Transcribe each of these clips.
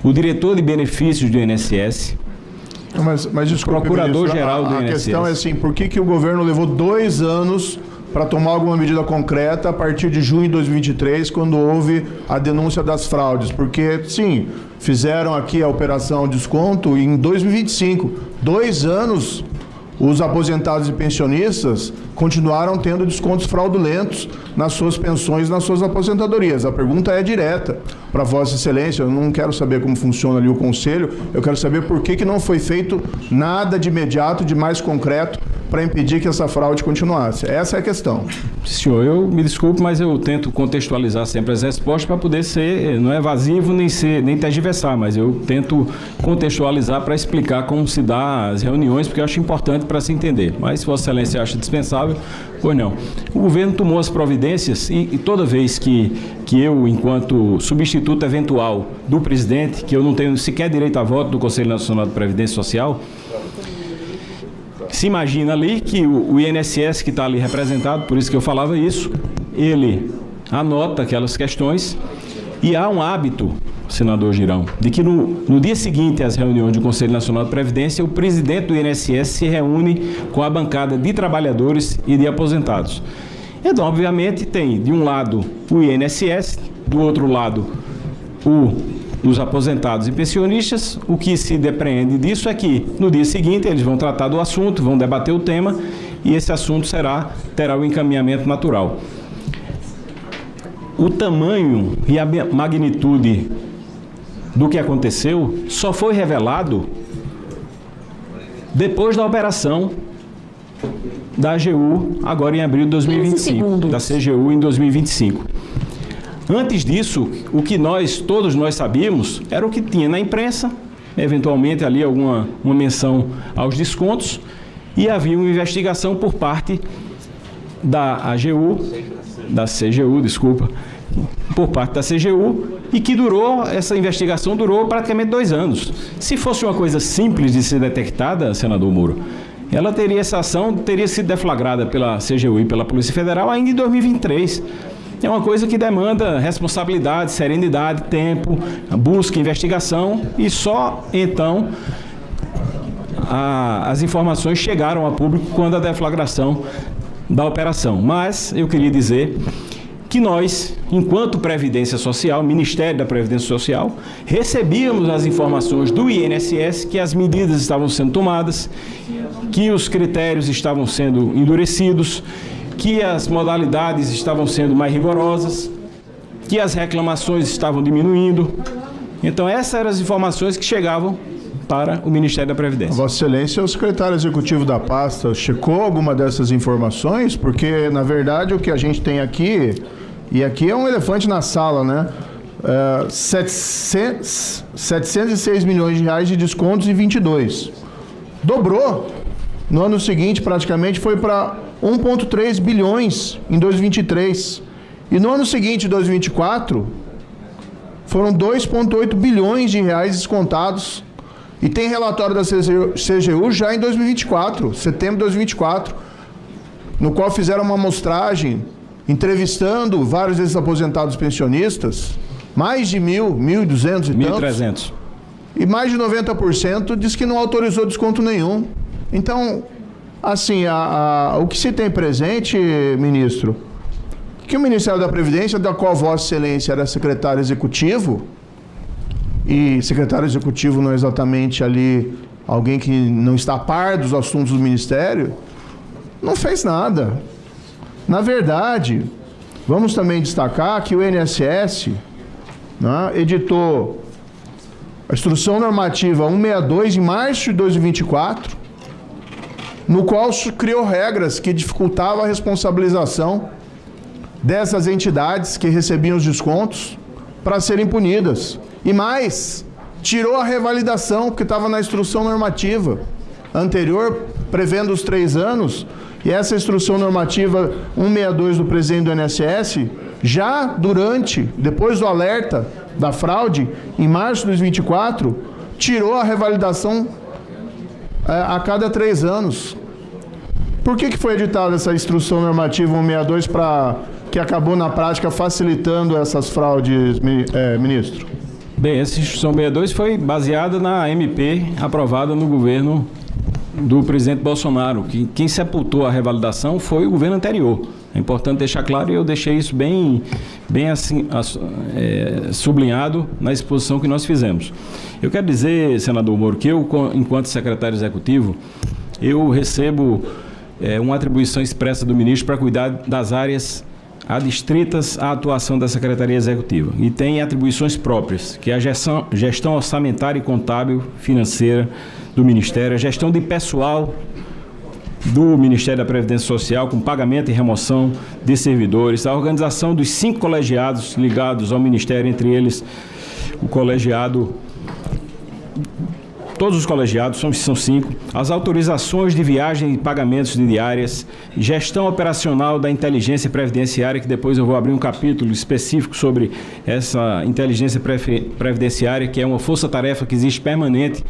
o diretor de benefícios do INSS, mas desculpe, procurador-geral do INSS. A questão é assim, por que o governo levou 2 anos para tomar alguma medida concreta a partir de junho de 2023, quando houve a denúncia das fraudes? Porque, sim, fizeram aqui a operação desconto em 2025. 2 anos, os aposentados e pensionistas continuaram tendo descontos fraudulentos nas suas pensões, nas suas aposentadorias. A pergunta é direta para Vossa Excelência. Eu não quero saber como funciona ali o Conselho, eu quero saber por que não foi feito nada de imediato, de mais concreto, para impedir que essa fraude continuasse. Essa é a questão. Senhor, eu me desculpe, mas eu tento contextualizar sempre as respostas para poder ser, não é evasivo nem tergiversar, mas eu tento contextualizar para explicar como se dá as reuniões, porque eu acho importante para se entender. Mas se Vossa Excelência acha dispensável, pois não. O governo tomou as providências e toda vez que eu, enquanto substituto eventual do presidente, que eu não tenho sequer direito a voto do Conselho Nacional de Previdência Social, se imagina ali que o INSS que está ali representado, por isso que eu falava isso, ele anota aquelas questões e há um hábito, senador Girão, de que no dia seguinte às reuniões do Conselho Nacional de Previdência, o presidente do INSS se reúne com a bancada de trabalhadores e de aposentados. Então, obviamente, tem de um lado o INSS, do outro lado os aposentados e pensionistas. O que se depreende disso é que no dia seguinte eles vão tratar do assunto, vão debater o tema e esse assunto terá o encaminhamento natural. O tamanho e a magnitude do que aconteceu só foi revelado depois da operação da AGU, agora em abril de 2025, da CGU em 2025. Antes disso, o que todos nós sabíamos era o que tinha na imprensa, eventualmente ali uma menção aos descontos, e havia uma investigação por parte da AGU, da CGU, desculpa, por parte da CGU, e que essa investigação durou praticamente 2 anos. Se fosse uma coisa simples de ser detectada, senador Moro, essa ação teria sido deflagrada pela CGU e pela Polícia Federal ainda em 2023. É uma coisa que demanda responsabilidade, serenidade, tempo, busca, investigação, e só então as informações chegaram a público quando a deflagração da operação. Mas eu queria dizer que nós, enquanto Previdência Social, Ministério da Previdência Social, recebíamos as informações do INSS que as medidas estavam sendo tomadas, que os critérios estavam sendo endurecidos, que as modalidades estavam sendo mais rigorosas, que as reclamações estavam diminuindo. Então, essas eram as informações que chegavam para o Ministério da Previdência. Vossa Excelência, o secretário executivo da pasta checou alguma dessas informações? Porque, na verdade, o que a gente tem aqui, e aqui é um elefante na sala, né? 706 milhões de reais de descontos em 22. Dobrou. No ano seguinte, praticamente, foi para 1,3 bilhões em 2023. E no ano seguinte, 2024, foram 2,8 bilhões de reais descontados. E tem relatório da CGU já em 2024, setembro de 2024, no qual fizeram uma amostragem, entrevistando vários desses aposentados pensionistas, mais de 1.200 e 1.300. E mais de 90% diz que não autorizou desconto nenhum. Então, assim, o que se tem presente, ministro, que o Ministério da Previdência, da qual Vossa Excelência era secretário executivo, e secretário executivo não é exatamente ali alguém que não está a par dos assuntos do Ministério, não fez nada. Na verdade, vamos também destacar que o INSS, né, editou a Instrução Normativa 162 em março de 2024, no qual criou regras que dificultavam a responsabilização dessas entidades que recebiam os descontos para serem punidas. E mais, tirou a revalidação, porque estava na instrução normativa anterior, prevendo os 3 anos, e essa instrução normativa 162 do presidente do INSS, já depois do alerta da fraude, em março de 2024, tirou a revalidação a cada 3 anos. Por que foi editada essa instrução normativa 162 que acabou na prática facilitando essas fraudes, ministro? Bem, essa Instrução 62 foi baseada na MP aprovada no governo do presidente Bolsonaro, que quem sepultou a revalidação foi o governo anterior. É importante deixar claro, e eu deixei isso bem assim, sublinhado na exposição que nós fizemos. Eu quero dizer, senador Moro, que eu, enquanto secretário executivo, eu recebo uma atribuição expressa do ministro para cuidar das áreas adstritas à atuação da Secretaria Executiva. E tem atribuições próprias, que é a gestão orçamentária e contábil financeira do Ministério, a gestão de pessoal do Ministério da Previdência Social, com pagamento e remoção de servidores, a organização dos 5 colegiados ligados ao Ministério, entre eles o colegiado, todos os colegiados, são 5, as autorizações de viagem e pagamentos de diárias, gestão operacional da inteligência previdenciária, que depois eu vou abrir um capítulo específico sobre essa inteligência previdenciária, que é uma força-tarefa que existe permanente,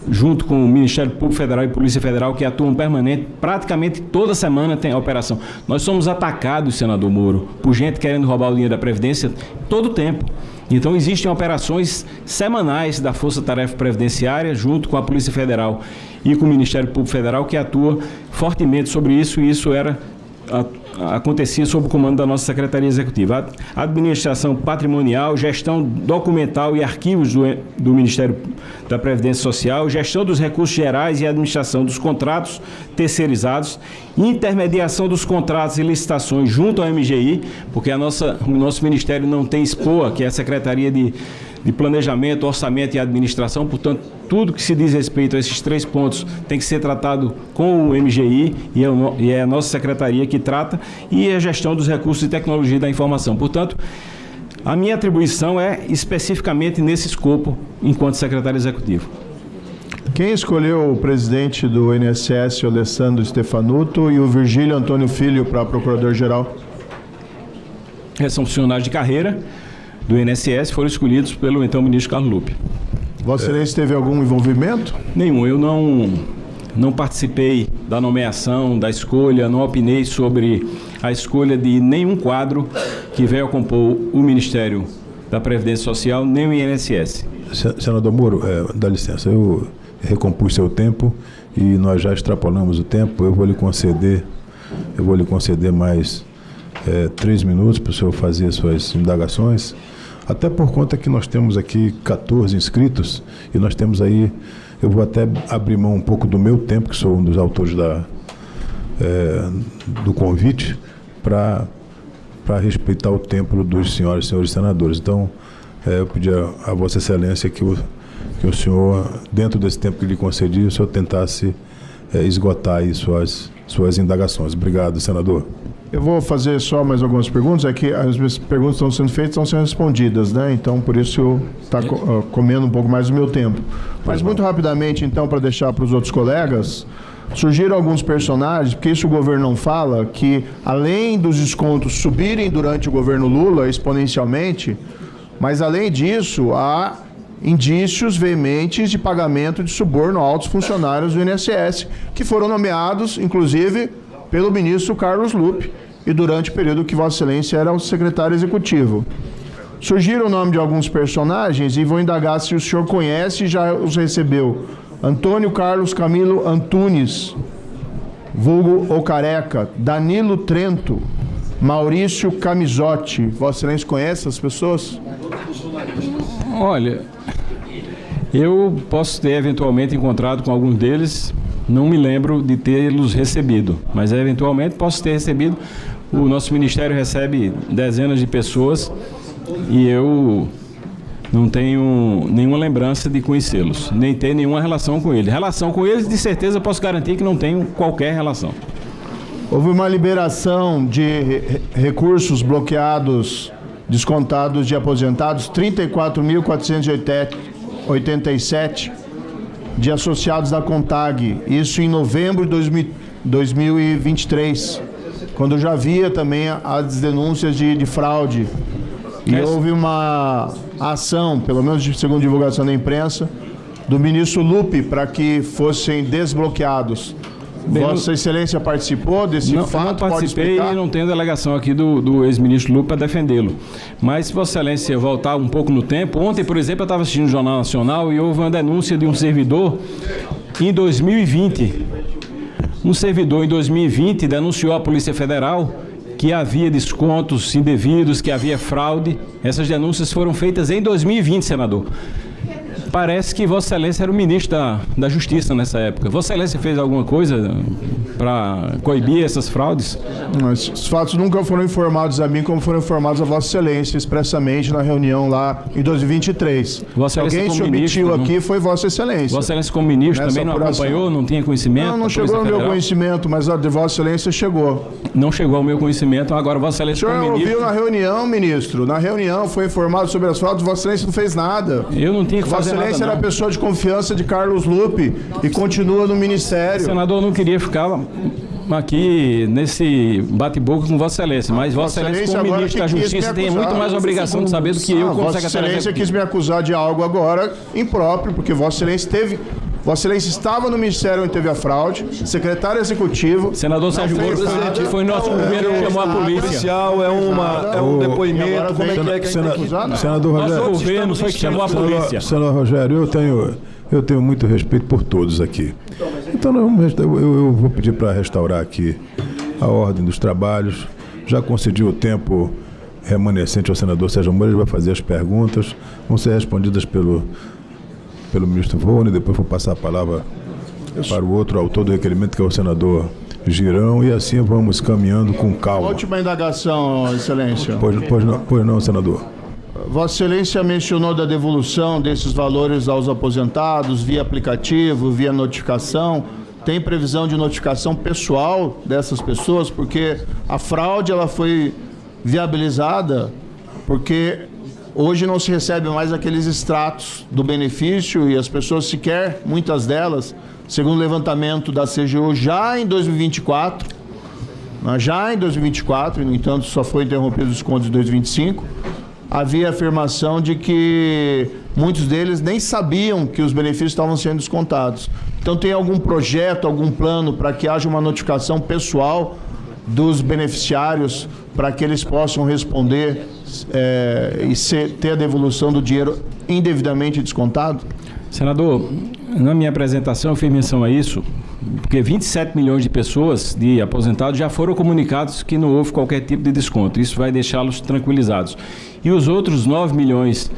junto com o Ministério Público Federal e Polícia Federal, que atuam permanente, praticamente toda semana tem a operação. Nós somos atacados, senador Moro, por gente querendo roubar o dinheiro da Previdência todo o tempo. Então, existem operações semanais da Força Tarefa Previdenciária, junto com a Polícia Federal e com o Ministério Público Federal, que atua fortemente sobre isso, e isso acontecia sob o comando da nossa Secretaria Executiva. A administração patrimonial, gestão documental e arquivos do Ministério da Previdência Social, gestão dos recursos gerais e administração dos contratos terceirizados, intermediação dos contratos e licitações junto ao MGI, porque o nosso Ministério não tem SPOA, que é a Secretaria de Planejamento, Orçamento e Administração, portanto, tudo que se diz respeito a esses 3 pontos tem que ser tratado com o MGI, e é a nossa secretaria que trata, e a gestão dos recursos e tecnologia da informação. Portanto, a minha atribuição é especificamente nesse escopo, enquanto secretário executivo. Quem escolheu o presidente do INSS, o Alessandro Stefanuto, e o Virgílio Antônio Filho para procurador-geral? São funcionários de carreira do INSS, foram escolhidos pelo então ministro Carlos Lupe. Vossa Excelência teve algum envolvimento? Nenhum. Eu não participei da nomeação, da escolha, não opinei sobre a escolha de nenhum quadro que veio a compor o Ministério da Previdência Social, nem o INSS. Senador Moro, dá licença, eu recompus seu tempo e nós já extrapolamos o tempo. Eu vou lhe conceder mais 3 minutos para o senhor fazer as suas indagações, até por conta que nós temos aqui 14 inscritos e nós temos aí, eu vou até abrir mão um pouco do meu tempo, que sou um dos autores do convite, para respeitar o tempo dos senhores e senhores senadores. Então, eu pedi a Vossa Excelência que o senhor, dentro desse tempo que lhe concedi, o senhor tentasse esgotar aí suas indagações. Obrigado, senador. Eu vou fazer só mais algumas perguntas, é que as minhas perguntas estão sendo feitas, estão sendo respondidas, né? Então, por isso, está comendo um pouco mais do meu tempo. Mas muito rapidamente, então, para deixar para os outros colegas, surgiram alguns personagens, porque isso o governo não fala, que além dos descontos subirem durante o governo Lula exponencialmente, mas além disso, há indícios veementes de pagamento de suborno a altos funcionários do INSS, que foram nomeados, inclusive, pelo ministro Carlos Lupe, e durante o período que Vossa Excelência era o secretário executivo. Surgiram o nome de alguns personagens e vou indagar se o senhor conhece e já os recebeu. Antônio Carlos Camilo Antunes, vulgo o Careca, Danilo Trento, Maurício Camisotti. Vossa Excelência conhece essas pessoas? Olha, eu posso ter eventualmente encontrado com alguns deles, não me lembro de tê-los recebido, mas eventualmente posso ter recebido. O nosso ministério recebe dezenas de pessoas e eu não tenho nenhuma lembrança de conhecê-los, nem ter nenhuma relação com eles. Relação com eles, de certeza, posso garantir que não tenho qualquer relação. Houve uma liberação de recursos bloqueados, descontados de aposentados, 34.487 de associados da CONTAG, isso em novembro de 2023, quando já havia também as denúncias de fraude. E houve uma ação, pelo menos segundo divulgação da imprensa, do ministro Lupe para que fossem desbloqueados. Vossa Excelência participou desse fato? Não participei e não tenho delegação aqui do ex-ministro Lupe para defendê-lo. Mas, se Vossa Excelência voltar um pouco no tempo, ontem, por exemplo, eu estava assistindo o Jornal Nacional e houve uma denúncia de um servidor em 2020. Um servidor em 2020 denunciou à Polícia Federal que havia descontos indevidos, que havia fraude. Essas denúncias foram feitas em 2020, senador. Parece que Vossa Excelência era o ministro da Justiça nessa época. Vossa Excelência fez alguma coisa para coibir essas fraudes? Os fatos nunca foram informados a mim como foram informados a Vossa Excelência expressamente na reunião lá em 2023. Vossa Excelência, alguém se omitiu aqui foi Vossa Excelência. Vossa Excelência como ministro também não acompanhou, não tinha conhecimento? Não chegou ao meu conhecimento, mas a de Vossa Excelência chegou. Não chegou ao meu conhecimento, agora Vossa Excelência como ministro... O senhor ouviu na reunião, ministro? Na reunião foi informado sobre as fraudes, Vossa Excelência não fez nada. Eu não tinha que fazer nada. Vossa Excelência era a pessoa de confiança de Carlos Lupe e continua no Ministério. Senador, não queria ficar aqui nesse bate-boca com Vossa Excelência, mas Vossa Excelência, como ministro da Justiça, tem muito mais obrigação de saber do que eu, como secretário. Vossa Excelência quis me acusar de algo agora impróprio, porque Vossa Excelência teve... Vossa Excelência estava no Ministério onde teve a fraude, secretário executivo... Senador Sérgio Moro, foi nosso governo que chamou a polícia. É um depoimento, como é que a gente tem acusado? Senador Rogério... Nosso governo foi que chamou a polícia. Senador Rogério, eu tenho muito respeito por todos aqui. Então eu vou pedir para restaurar aqui a ordem dos trabalhos. Já concedi o tempo remanescente ao senador Sérgio Moro, ele vai fazer as perguntas, vão ser respondidas pelo ministro Volney, depois vou passar a palavra para o outro autor do requerimento, que é o senador Girão, e assim vamos caminhando com calma. Última indagação, Excelência. Pois não, senador. Vossa Excelência mencionou da devolução desses valores aos aposentados via aplicativo, via notificação. Tem previsão de notificação pessoal dessas pessoas? Porque a fraude ela foi viabilizada porque hoje não se recebe mais aqueles extratos do benefício e as pessoas sequer, muitas delas, segundo o levantamento da CGU, já em 2024, e no entanto só foi interrompido o desconto de 2025, havia afirmação de que muitos deles nem sabiam que os benefícios estavam sendo descontados. Então tem algum projeto, algum plano para que haja uma notificação pessoal dos beneficiários para que eles possam responder e ter a devolução do dinheiro indevidamente descontado? Senador, na minha apresentação eu fiz menção a isso, porque 27 milhões de pessoas, de aposentados, já foram comunicados que não houve qualquer tipo de desconto. Isso vai deixá-los tranquilizados. E os outros 9 milhões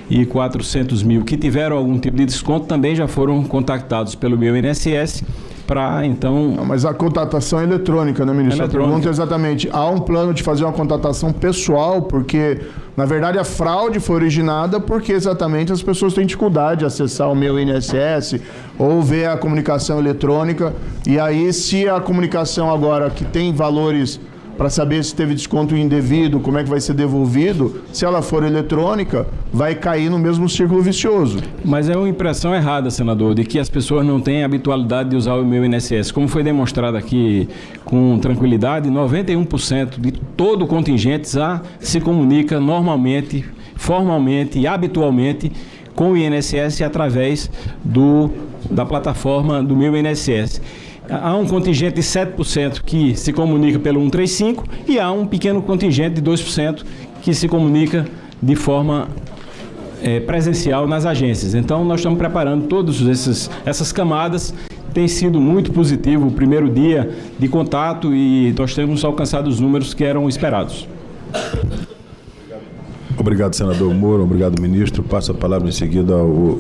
e 400 mil que tiveram algum tipo de desconto também já foram contactados pelo meu INSS para, então... Não, mas a constatação é eletrônica, né, ministro? A pergunta é exatamente, há um plano de fazer uma constatação pessoal, porque, na verdade, a fraude foi originada porque exatamente as pessoas têm dificuldade de acessar o meu INSS ou ver a comunicação eletrônica, e aí se a comunicação agora que tem valores para saber se teve desconto indevido, como é que vai ser devolvido, se ela for eletrônica, vai cair no mesmo círculo vicioso. Mas é uma impressão errada, senador, de que as pessoas não têm a habitualidade de usar o meu INSS. Como foi demonstrado aqui com tranquilidade, 91% de todo o contingente já se comunica normalmente, formalmente e habitualmente com o INSS através da plataforma do meu INSS. Há um contingente de 7% que se comunica pelo 135 e há um pequeno contingente de 2% que se comunica de forma presencial nas agências. Então, nós estamos preparando todas essas camadas. Tem sido muito positivo o primeiro dia de contato e nós temos alcançado os números que eram esperados. Obrigado, senador Moro. Obrigado, ministro. Passo a palavra em seguida ao